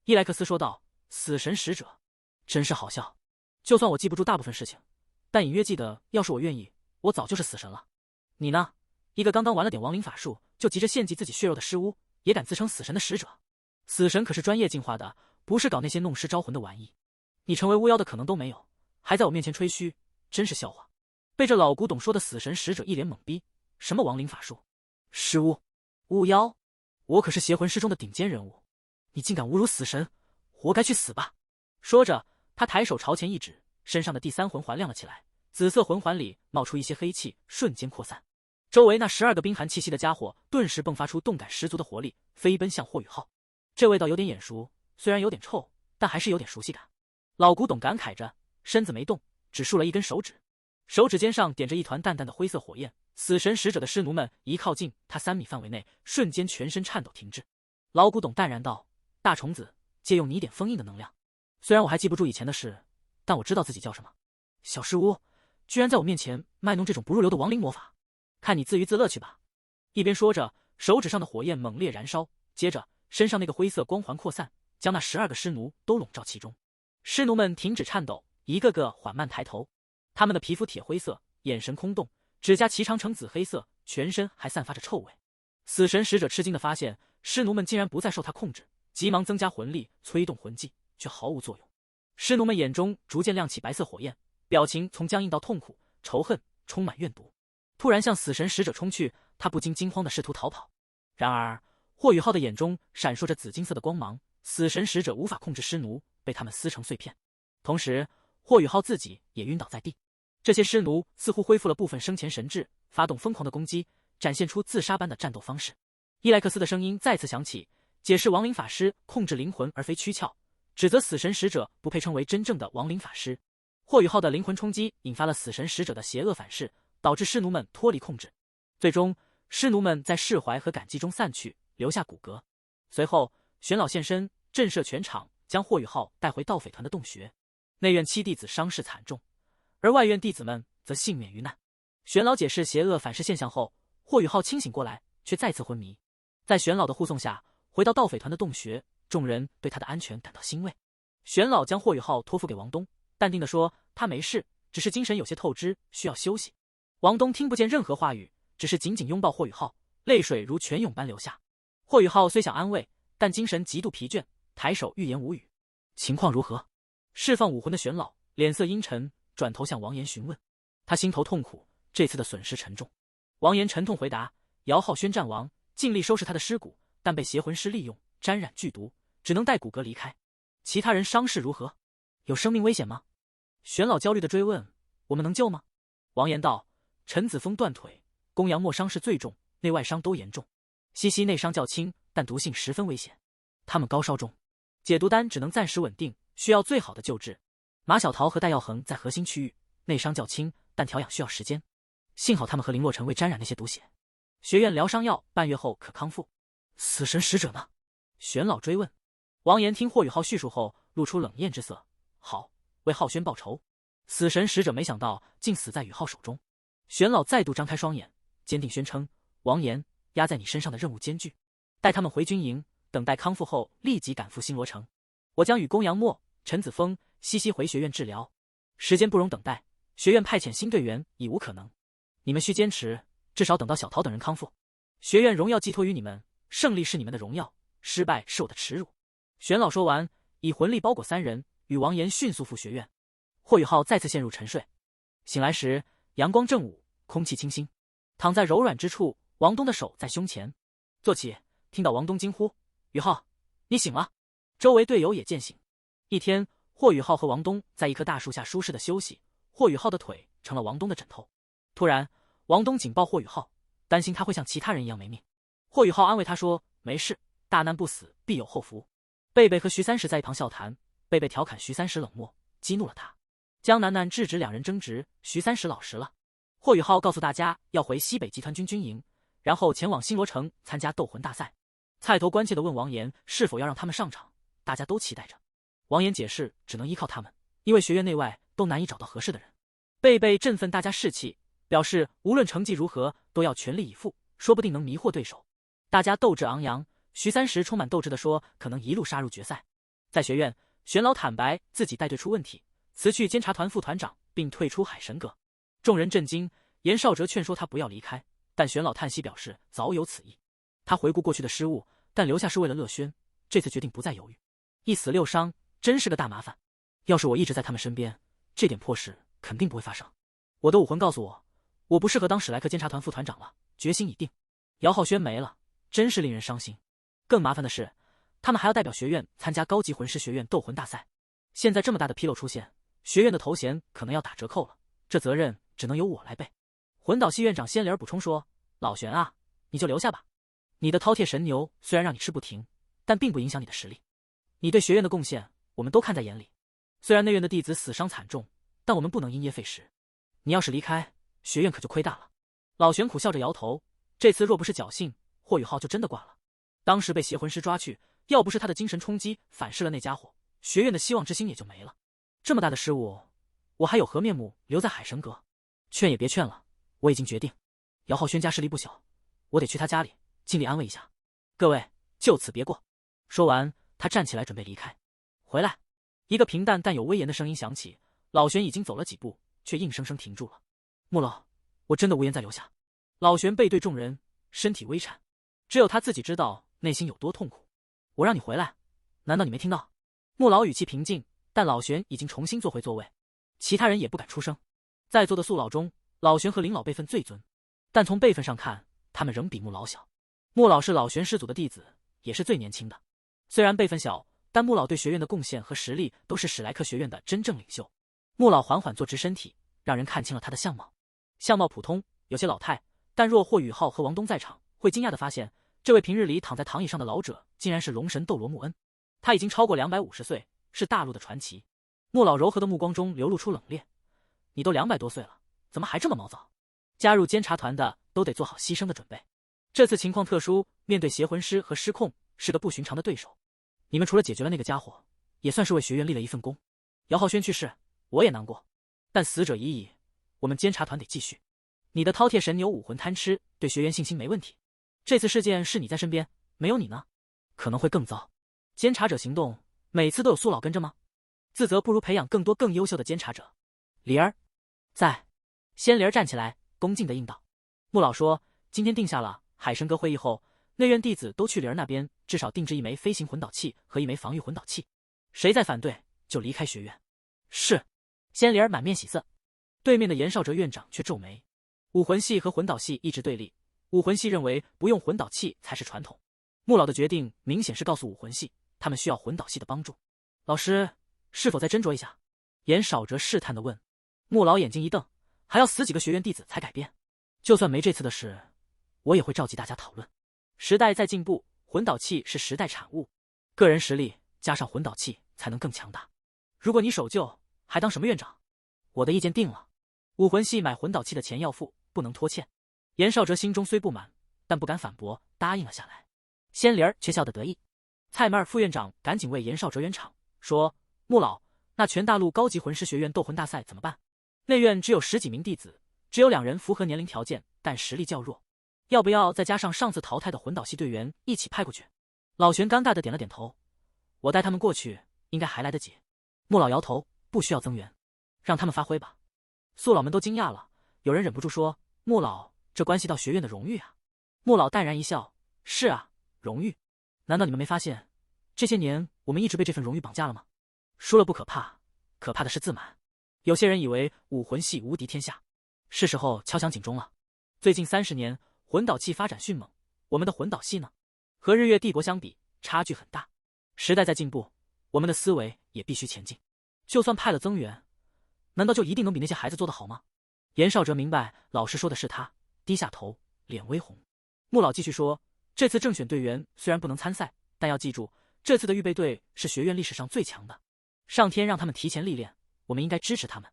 伊莱克斯说道：“死神使者，真是好笑。就算我记不住大部分事情，但隐约记得，要是我愿意，我早就是死神了。你呢？一个刚刚玩了点亡灵法术，就急着献祭自己血肉的尸巫，也敢自称死神的使者？死神可是专业进化的，不是搞那些弄尸招魂的玩意。你成为巫妖的可能都没有，还在我面前吹嘘，真是笑话。”被这老古董说的死神使者一脸懵逼，什么亡灵法术？尸巫？巫妖？我可是邪魂师中的顶尖人物，你竟敢侮辱死神，活该去死吧！说着，他抬手朝前一指，身上的第三魂环亮了起来，紫色魂环里冒出一些黑气，瞬间扩散。周围那12个冰寒气息的家伙顿时迸发出动感十足的活力，飞奔向霍雨浩。这味道有点眼熟，虽然有点臭，但还是有点熟悉感。老古董感慨着，身子没动，只竖了一根手指，手指尖上点着一团淡淡的灰色火焰。死神使者的尸奴们一靠近他3米范围内，瞬间全身颤抖停滞。老古董淡然道：“大虫子，借用你一点封印的能量。虽然我还记不住以前的事，但我知道自己叫什么。小尸巫，居然在我面前卖弄这种不入流的亡灵魔法，看你自娱自乐去吧。”一边说着，手指上的火焰猛烈燃烧，接着身上那个灰色光环扩散，将那12个尸奴都笼罩其中。尸奴们停止颤抖，一个个缓慢抬头，他们的皮肤铁灰色，眼神空洞，指甲齐长呈紫黑色，全身还散发着臭味。死神使者吃惊地发现，尸奴们竟然不再受他控制，急忙增加魂力，催动魂技，却毫无作用。尸奴们眼中逐渐亮起白色火焰，表情从僵硬到痛苦、仇恨，充满怨毒。突然向死神使者冲去，他不禁惊慌地试图逃跑。然而，霍雨浩的眼中闪烁着紫金色的光芒，死神使者无法控制尸奴，被他们撕成碎片。同时，霍雨浩自己也晕倒在地。这些尸奴似乎恢复了部分生前神智，发动疯狂的攻击，展现出自杀般的战斗方式。伊莱克斯的声音再次响起，解释亡灵法师控制灵魂而非躯壳，指责死神使者不配称为真正的亡灵法师。霍雨浩的灵魂冲击引发了死神使者的邪恶反噬，导致尸奴们脱离控制。最终，尸奴们在释怀和感激中散去，留下骨骼。随后，玄老现身，震慑全场，将霍雨浩带回盗匪团的洞穴。内院7弟子伤势惨重，而外院弟子们则幸免于难。玄老解释邪恶反噬现象后，霍雨浩清醒过来，却再次昏迷。在玄老的护送下，回到盗匪团的洞穴，众人对他的安全感到欣慰。玄老将霍雨浩托付给王东，淡定地说：“他没事，只是精神有些透支，需要休息。”王东听不见任何话语，只是紧紧拥抱霍雨浩，泪水如泉涌般流下。霍雨浩虽想安慰，但精神极度疲倦，抬手欲言无语。情况如何？释放武魂的玄老脸色阴沉，转头向王岩询问。他心头痛苦，这次的损失沉重。王岩沉痛回答：“姚浩轩战亡，尽力收拾他的尸骨，但被邪魂师利用，沾染剧毒，只能带骨骼离开。其他人伤势如何？有生命危险吗？”玄老焦虑地追问：“我们能救吗？”王岩道：“陈子峰断腿，公羊莫伤势最重，内外伤都严重。西西内伤较轻，但毒性十分危险。他们高烧中，解毒丹只能暂时稳定，需要最好的救治。马小桃和戴耀恒在核心区域，内伤较轻，但调养需要时间。幸好他们和林洛尘未沾染那些毒血。学院疗伤药半月后可康复。死神使者呢？”玄老追问。王岩听霍雨浩叙述后，露出冷艳之色：“好，为浩轩报仇。”死神使者没想到竟死在雨浩手中。玄老再度张开双眼，坚定宣称：“王岩，压在你身上的任务艰巨，带他们回军营，等待康复后立即赶赴新罗城。我将与公羊墨、陈子峰、西西回学院治疗。时间不容等待，学院派遣新队员已无可能。你们需坚持，至少等到小桃等人康复。学院荣耀寄托于你们，胜利是你们的荣耀，失败是我的耻辱。”玄老说完，以魂力包裹3人，与王岩迅速赴学院。霍雨浩再次陷入沉睡。醒来时，阳光正午，空气清新。躺在柔软之处，王东的手在胸前。坐起，听到王东惊呼：“雨浩，你醒了！”周围队友也渐醒。一天，霍雨浩和王东在一棵大树下舒适的休息，霍雨浩的腿成了王东的枕头。突然，王东紧抱霍雨浩，担心他会像其他人一样没命。霍雨浩安慰他说：“没事，大难不死，必有后福。”贝贝和徐三石在一旁笑谈，贝贝调侃徐三石冷漠，激怒了他。江楠楠制止2人争执，徐三石老实了。霍雨浩告诉大家要回西北集团军军营，然后前往新罗城参加斗魂大赛。菜头关切地问王岩是否要让他们上场，大家都期待着。王岩解释只能依靠他们，因为学院内外都难以找到合适的人。贝贝振奋大家士气，表示无论成绩如何都要全力以赴，说不定能迷惑对手。大家斗志昂扬，徐三石充满斗志地说可能一路杀入决赛。在学院，玄老坦白自己带队出问题，辞去监察团副团长，并退出海神阁。众人震惊，严少哲劝说他不要离开，但玄老叹息表示早有此意。他回顾过去的失误，但留下是为了乐轩，这次决定不再犹豫。一死六伤，真是个大麻烦。要是我一直在他们身边，这点破事肯定不会发生。我的武魂告诉我，我不适合当史莱克监察团副团长了，决心已定。姚浩轩没了，真是令人伤心。更麻烦的是，他们还要代表学院参加高级魂师学院斗魂大赛。现在这么大的纰漏出现，学院的头衔可能要打折扣了，这责任只能由我来背。魂导系院长仙灵儿补充说：“老玄啊，你就留下吧。你的饕餮神牛虽然让你吃不停，但并不影响你的实力。你对学院的贡献，我们都看在眼里。虽然内院的弟子死伤惨重，但我们不能因噎废食。你要是离开，学院可就亏大了。”老玄苦笑着摇头，这次若不是侥幸，霍雨浩就真的挂了。当时被邪魂师抓去，要不是他的精神冲击反噬了那家伙，学院的希望之星也就没了。这么大的失误，我还有何面目留在海神阁？劝也别劝了，我已经决定。姚浩轩家势力不小，我得去他家里尽力安慰一下。各位，就此别过。说完，他站起来准备离开。回来，一个平淡但有威严的声音响起。老玄已经走了几步，却硬生生停住了。穆老，我真的无颜再留下。老玄背对众人，身体微颤，只有他自己知道内心有多痛苦。我让你回来，难道你没听到？穆老语气平静，但老玄已经重新坐回座位，其他人也不敢出声。在座的宿老中，老玄和林老辈分最尊，但从辈分上看，他们仍比穆老小。穆老是老玄师祖的弟子，也是最年轻的。虽然辈分小，但穆老对学院的贡献和实力都是史莱克学院的真正领袖。穆老缓缓坐直身体，让人看清了他的相貌。相貌普通，有些老态，但若霍雨浩和王东在场，会惊讶地发现，这位平日里躺在躺椅上的老者，竟然是龙神斗罗穆恩。他已经超过250岁，是大陆的传奇。穆老柔和的目光中流露出冷冽：“你都200多岁了，怎么还这么毛躁？加入监察团的都得做好牺牲的准备。这次情况特殊，面对邪魂师和失控，是个不寻常的对手。你们除了解决了那个家伙，也算是为学院立了一份功。姚浩轩去世，我也难过，但死者已矣，我们监察团得继续。你的饕餮神牛武魂贪吃，对学员信心没问题。这次事件是你在身边，没有你呢，可能会更糟。监察者行动，每次都有苏老跟着吗？自责不如培养更多更优秀的监察者。梨儿，在。仙梨儿站起来，恭敬地应道。穆老说，今天定下了，海神阁会议后，内院弟子都去梨儿那边，至少定制1枚飞行魂导器和1枚防御魂导器。谁再反对，就离开学院。是。仙梨儿满面喜色。对面的严少哲院长却皱眉。武魂系和魂导系一直对立，武魂系认为不用魂导器才是传统。穆老的决定明显是告诉武魂系，他们需要魂导系的帮助。老师，是否再斟酌一下？严少哲试探地问。穆老眼睛一瞪，还要死几个学院弟子才改变？就算没这次的事，我也会召集大家讨论。时代在进步，魂导器是时代产物，个人实力加上魂导器才能更强大。如果你守旧，还当什么院长？我的意见定了，武魂系买魂导器的钱要付，不能拖欠。严少哲心中虽不满，但不敢反驳，答应了下来。仙灵儿却笑得得意。蔡麦尔副院长赶紧为严少哲圆场，说：“穆老，那全大陆高级魂师学院斗魂大赛怎么办？内院只有10几名弟子，只有2人符合年龄条件，但实力较弱。要不要再加上上次淘汰的魂导系队员一起派过去？”老玄尴尬的点了点头：“我带他们过去，应该还来得及。”穆老摇头：“不需要增援，让他们发挥吧。”宿老们都惊讶了，有人忍不住说：“穆老，这关系到学院的荣誉啊。”穆老淡然一笑：“是啊，荣誉。难道你们没发现，这些年我们一直被这份荣誉绑架了吗？输了不可怕，可怕的是自满。有些人以为武魂系无敌天下，是时候敲响警钟了。最近30年，魂导器发展迅猛，我们的魂导系呢？和日月帝国相比，差距很大。时代在进步，我们的思维也必须前进。就算派了增援，难道就一定能比那些孩子做得好吗？”严少哲明白老师说的是他，低下头，脸微红。穆老继续说：“这次正选队员虽然不能参赛，但要记住，这次的预备队是学院历史上最强的。上天让他们提前历练，我们应该支持他们。